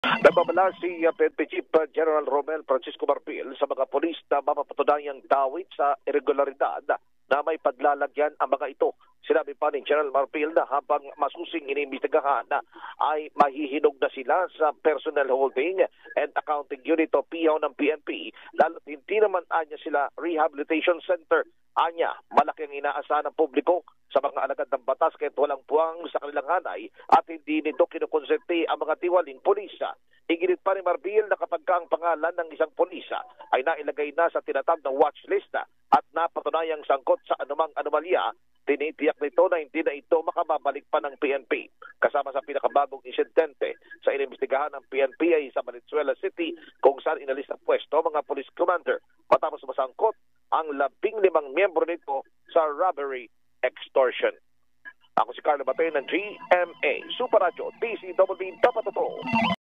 Nagbabala si PNP Chief General Romel Francisco Marbil sa mga polis na mapapatunayang dawit sa irregularidad na may paglalagyan ang mga ito. Sinabi pa ni General Marbil na habang masusing inimbestigahan ay mahihinog na sila sa Personnel Holding and Accounting Unit o PIAO ng PNP, lalo't hindi naman anya sila Rehabilitation Center. Anya, malaki ang inaasahan ng publiko sa mga alagad ng batas kahit walang puwang sa kanilang hanay at hindi nito kinukonsente ang mga tiwaling pulisa. Iginit pa ni Marbil na kapag ang pangalan ng isang pulisa ay nailagay na sa tinatawag na watch list at napatunayang sangkot sa anumang anomalya, tinitiyak nito na hindi na ito makababalik pa ng PNP. Kasama sa pinakabagong insidente sa inimbestigahan ng PNP ay sa Valenzuela City kung saan inalis ng pwesto mga police commander matapos masangkot ang 15 miyembro nito sa robbery extortion. Ako si Carlo Batay ng GMA Super Radio DCWD Dapat Totoo.